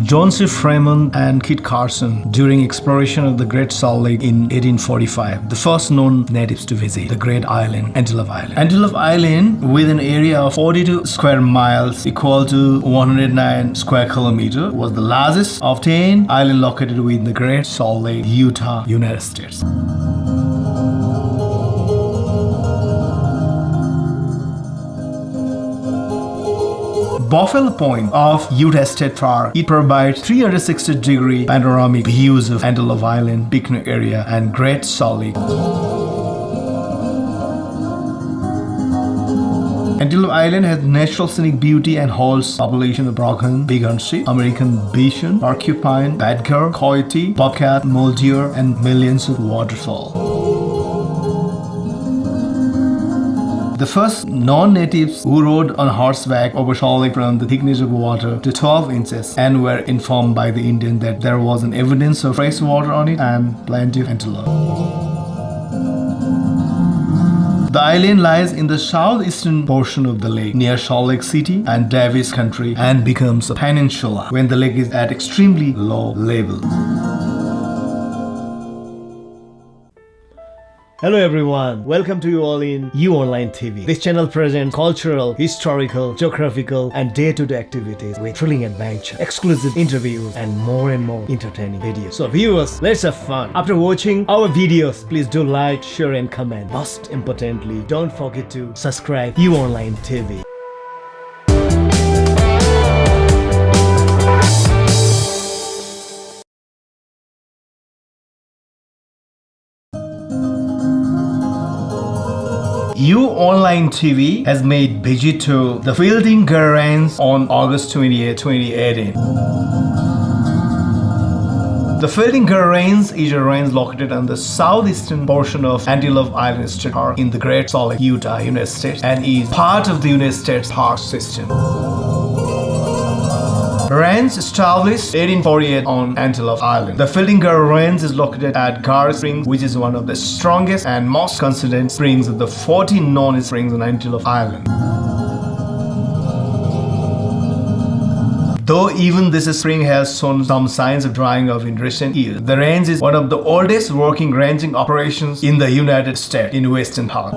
John C. Fremont and Kit Carson during exploration of the Great Salt Lake in 1845, the first known natives to visit the great island, Antelope Island. Antelope Island, with an area of 42 square miles equal to 109 square kilometers, was the largest of 10 islands located within the Great Salt Lake, Utah, United States. Buffalo Point of Utah State Park. It provides 360-degree panoramic views of Antelope Island, picnic area, and Great Salt Lake. Antelope Island has natural scenic beauty and holds population of broken bighorn sheep, American bison, porcupine, badger, coyote, bobcat, mule deer, and millions of waterfowl. The first non-natives who rode on horseback over Salt Lake from the thickness of water to 12 inches and were informed by the Indian that there was an evidence of fresh water on it and plenty of antelope. The island lies in the southeastern portion of the lake near Salt Lake City and Davis County and becomes a peninsula when the lake is at extremely low level. Hello everyone, welcome to you all in U-Online TV. This channel presents cultural, historical, geographical and day-to-day activities with thrilling adventure, exclusive interviews and more entertaining videos. So viewers, let's have fun. After watching our videos, please do like, share and comment. Most importantly, don't forget to subscribe U-Online TV. U-Online TV has made visit to the Fielding GARR Range on August 28, 2018. The Fielding GARR Range is a range located on the southeastern portion of Antelope Island State Park in the Great Salt Lake, Utah, United States, and is part of the United States Park System. Range established 1848 on Antelope Island. The Fielding GARR Range is located at GARR Springs, which is one of the strongest and most consistent springs of the 14 known springs on Antelope Island. Though even this spring has shown some signs of drying up in recent years, the range is one of the oldest working ranging operations in the United States in Western part.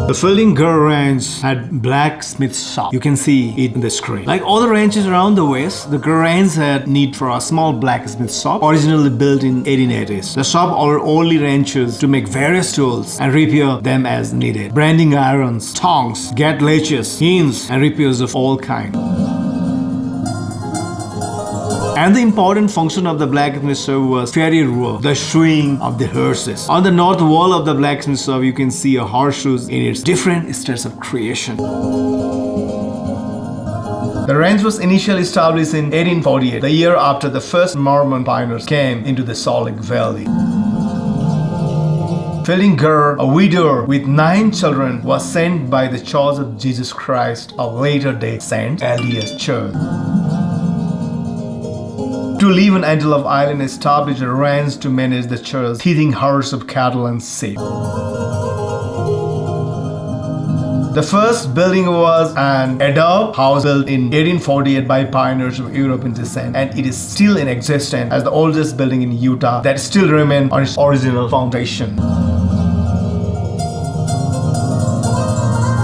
The Fielding GARR Ranch had Blacksmith shop. You can see it in the screen. Like all the ranches around the West, the GARR Ranch had need for a small blacksmith shop, originally built in 1880s. The shop allowed only ranchers to make various tools and repair them as needed. Branding irons, tongs, gate latches, hinges, and repairs of all kinds. And the important function of the blacksmith shop was farrier work, the shoeing of the horses. On the north wall of the blacksmith shop, you can see a horseshoes in its different states of creation. The ranch was initially established in 1848, the year after the first Mormon pioneers came into the Salt Lake Valley. Fielding GARR, a widow with 9 children, was sent by the Church of Jesus Christ of Latter-day Saints, LDS Church, to live on Antelope Island, established a ranch to manage the church's teething herds of cattle and sheep. The first building was an adobe house built in 1848 by pioneers of European descent, and it is still in existence as the oldest building in Utah that still remains on its original foundation.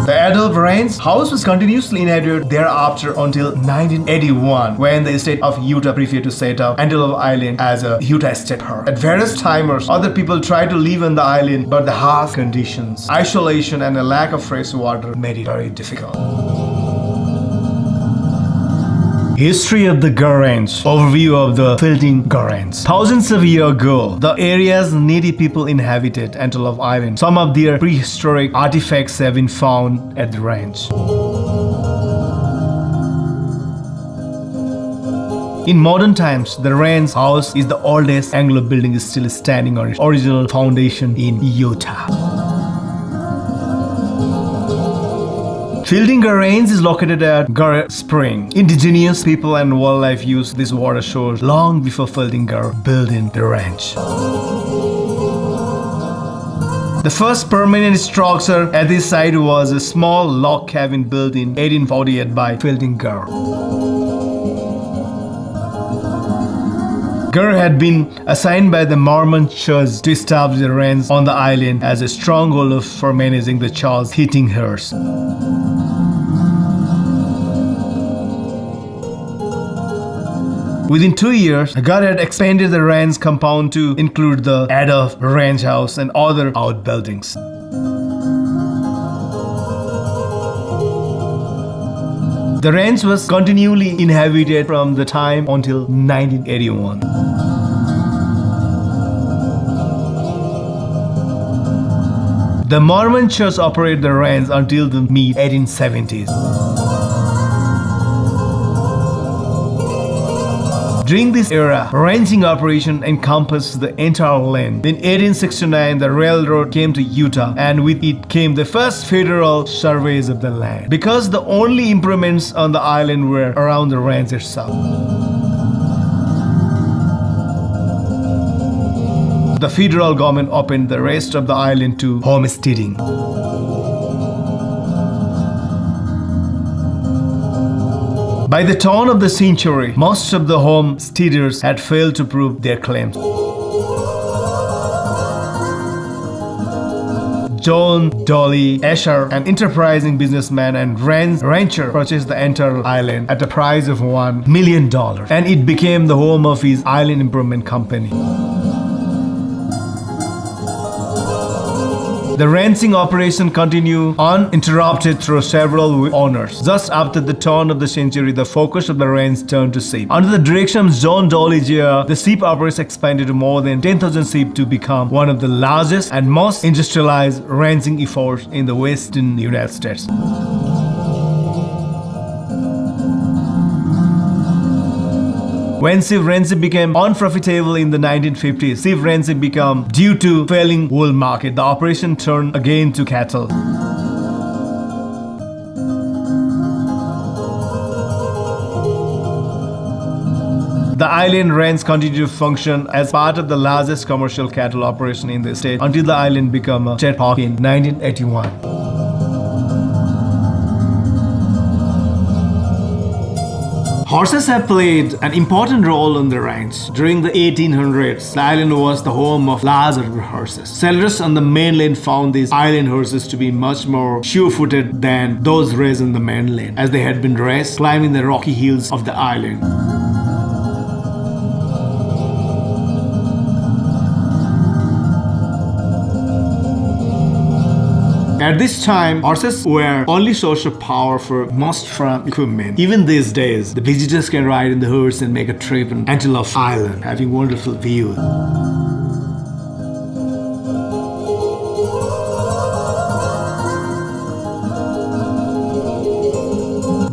The Antelope Ranch house was continuously inhabited thereafter until 1981, when the state of Utah preferred to set up Antelope Island as a Utah State Park. At various times, other people tried to live on the island, but the harsh conditions, isolation, and a lack of fresh water made it very difficult. History of the GARR Ranch. Overview of the Fielding GARR Ranch. Thousands of years ago, the area's native people inhabited Antelope Island. Some of their prehistoric artifacts have been found at the ranch. In modern times, the ranch house is the oldest Anglo building still standing on its original foundation in Utah. Fielding GARR Range is located at GARR Spring. Indigenous people and wildlife used this water source long before Fielding GARR built in the ranch. The first permanent structure at this site was a small log cabin built in 1848 by Fielding GARR. GARR had been assigned by the Mormon Church to establish the ranch on the island as a stronghold for managing the Charles Hitting herds. Within 2 years, GARR had expanded the ranch compound to include the Antelope ranch house and other outbuildings. The ranch was continually inhabited from the time until 1981. The Mormon Church operated the ranch until the mid-1870s. During this era, ranching operation encompassed the entire land. In 1869, the railroad came to Utah, and with it came the first federal surveys of the land, because the only improvements on the island were around the ranch itself. The federal government opened the rest of the island to homesteading. By the turn of the century, most of the homesteaders had failed to prove their claims. John Dolly Asher, an enterprising businessman and rancher, purchased the entire island at a price of $1 million, and it became the home of his island improvement company. The ranching operation continued uninterrupted through several owners. Just after the turn of the century, the focus of the ranch turned to sheep. Under the direction of John Dolly Jr., the sheep operation expanded to more than 10,000 sheep to become one of the largest and most industrialized ranching efforts in the western United States. When sheep ranching became unprofitable in the 1950s, sheep ranching became due to failing wool market. The operation turned again to cattle. The island ranch continued to function as part of the largest commercial cattle operation in the state until the island became a state park in 1981. Horses have played an important role on the ranch. During the 1800s, the island was the home of larger horses. Settlers on the mainland found these island horses to be much more sure-footed than those raised on the mainland, as they had been raised climbing the rocky hills of the island. At this time, horses were only source of power for most farm equipment. Even these days, the visitors can ride in the horse and make a trip on Antelope Island, having wonderful views.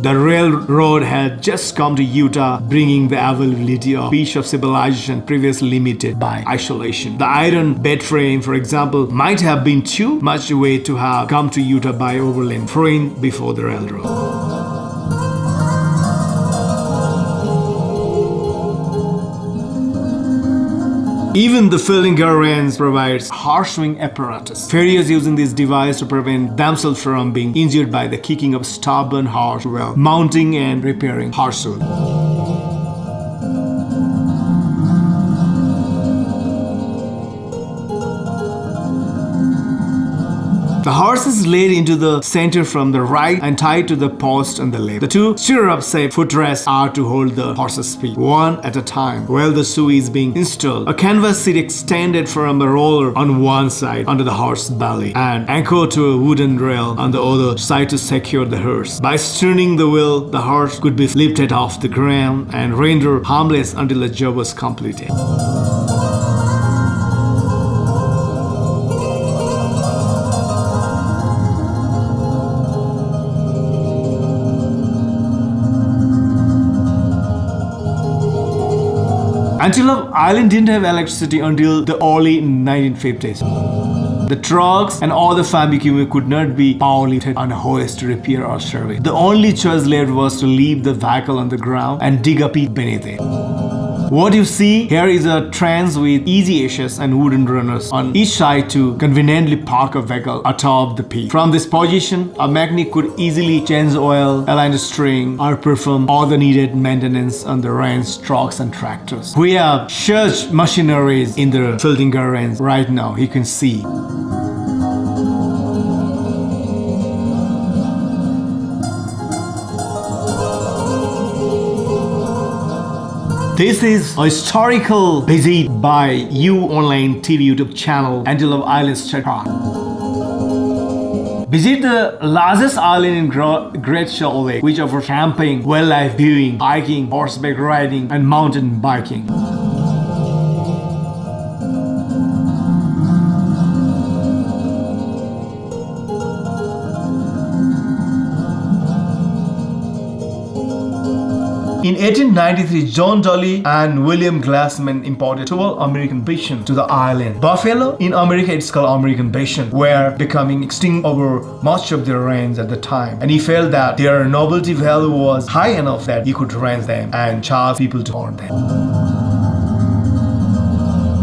The railroad had just come to Utah, bringing the availability of piece of civilization previously limited by isolation. The iron bed frame, for example, might have been too much away to have come to Utah by overland freight before the railroad. Even the Fielding GARR ranch provides horsewing apparatus. Farriers using this device to prevent themselves from being injured by the kicking of stubborn horse while mounting and repairing horsewood. The horse is laid into the center from the right and tied to the post on the left. The two stirrup-shaped footrests are to hold the horse's feet, one at a time, while the shoe is being installed. A canvas seat extended from a roller on one side under the horse's belly and anchored to a wooden rail on the other side to secure the horse. By turning the wheel, the horse could be lifted off the ground and rendered harmless until the job was completed. Antelope Island didn't have electricity until the early 1950s. The trucks and all the farm equipment could not be power lifted on a hoist to repair or service. The only choice left was to leave the vehicle on the ground and dig a pit beneath it. What you see here is a trans with easy access and wooden runners on each side to conveniently park a vehicle atop the peak. From this position, a mechanic could easily change oil, align the string, or perform all the needed maintenance on the range trucks and tractors. We have such machineries in the Fildinger range right now, you can see. This is a historical visit by You Online TV YouTube channel, Antelope Island State Park. Visit the largest island in Great Salt Lake, which offers camping, wildlife viewing, hiking, horseback riding, and mountain biking. In 1893, John Dolly and William Glassman imported 12 American bison to the island. Buffalo, in America it's called American bison, were becoming extinct over much of their range at the time, and he felt that their novelty value was high enough that he could range them and charge people to own them.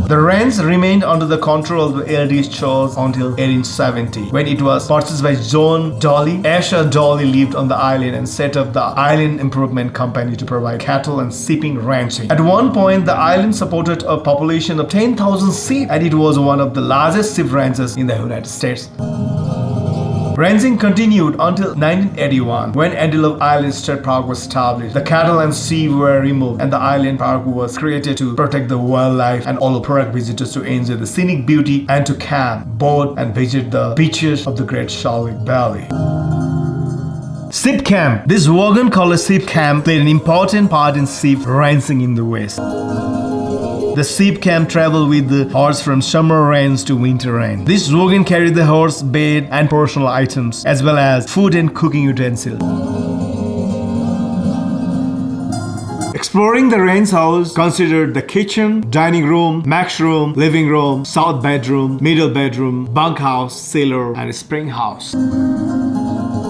The ranch remained under the control of the LDS Church until 1870, when it was purchased by John Dolly. Asher Dolly lived on the island and set up the Island Improvement Company to provide cattle and shipping ranching. At one point, the island supported a population of 10,000 sheep, and it was one of the largest sheep ranches in the United States. Ranching continued until 1981, when Antelope Island State Park was established. The cattle and sheep were removed, and the island park was created to protect the wildlife and allow park visitors to enjoy the scenic beauty and to camp, boat, and visit the beaches of the Great Salt Lake Valley. Sheep camp. This wagon called a sheep camp played an important part in sheep ranching in the West. The sheep camp traveled with the horse from summer range to winter range. This wagon carried the horse, bed, and personal items, as well as food and cooking utensils. Exploring the ranch house considered the kitchen, dining room, max room, living room, south bedroom, middle bedroom, bunkhouse, cellar, and spring house.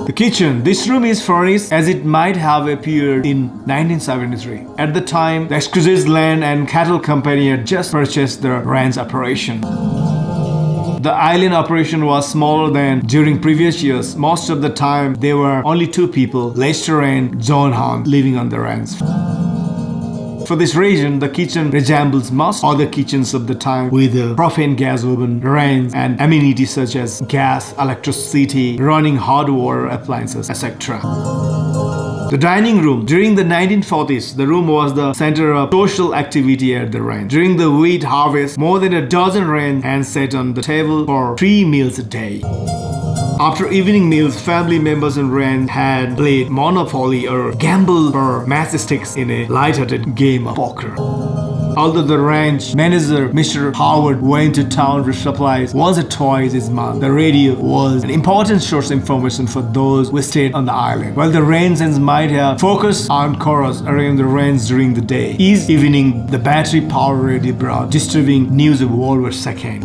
The kitchen. This room is furnished as it might have appeared in 1973. At the time, the Exclusive Land and Cattle Company had just purchased the ranch operation. The island operation was smaller than during previous years. Most of the time, there were only two people, Lester and John Hunt, living on the ranch. For this reason, the kitchen resembles most other kitchens of the time, with a propane gas oven, range, and amenities such as gas, electricity, running hot water appliances, etc. The dining room. During the 1940s, the room was the center of social activity at the ranch. During the wheat harvest, more than a dozen ranch hands sat on the table for 3 meals a day. After evening meals, family members and ranch had played Monopoly or gambled for matchsticks in a light-hearted game of poker. Although the ranch manager, Mr. Howard, went to town for supplies once or twice a month, the radio was an important source of information for those who stayed on the island. While the ranch hands might have focused on chorus around the ranch during the day, each evening the battery-powered radio brought disturbing news of World War II.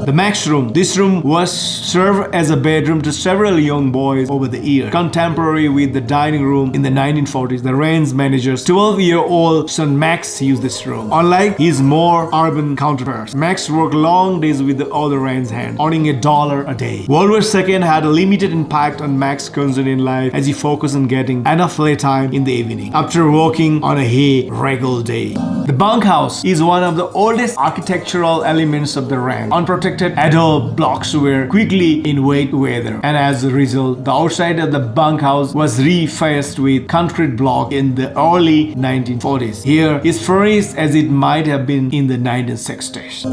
The Max room. This room was served as a bedroom to several young boys over the years. Contemporary with the dining room in the 1940s, the ranch manager's 12-year-old son Max used this room. Unlike his more urban counterparts, Max worked long days with the other ranch hands, earning $1 a day. World War II had a limited impact on Max's concern life as he focused on getting enough playtime in the evening after working on a hay regular day. The bunkhouse is one of the oldest architectural elements of the ranch. Unprotected adobe blocks were quickly in wet weather, and as a result, the outside of the bunkhouse was refaced with concrete block in the early 1940s. Here is furnished as it might have been in the 1960s.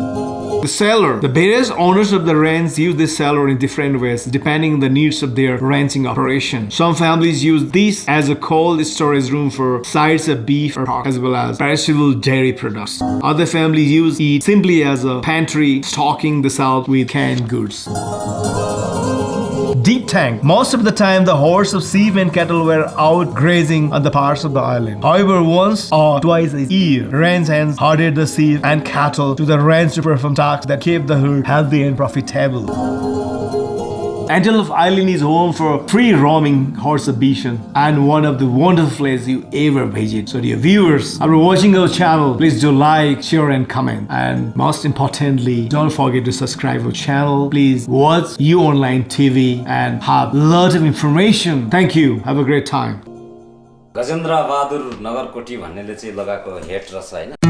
The cellar. The various owners of the ranch use this cellar in different ways depending on the needs of their ranching operation. Some families use this as a cold storage room for sides of beef or pork, as well as perishable dairy products. Other families use it simply as a pantry, stocking the shelf with canned goods. Deep tank. Most of the time, the hordes of sheep and cattle were out grazing on the parts of the island. However, once or twice a year, ranch hands herded the sheep and cattle to the ranch to perform tasks that kept the herd healthy and profitable. Antelope Island is home for free roaming horse exhibition and one of the wonderful places you ever visit. So dear viewers, after watching our channel, please do like, share and comment. And most importantly, don't forget to subscribe our channel. Please watch You Online TV and have a lot of information. Thank you. Have a great time. Gajendra बहादुर नगरकोटी भन्नेले चाहिँ लगाएको hate रहेछ हैन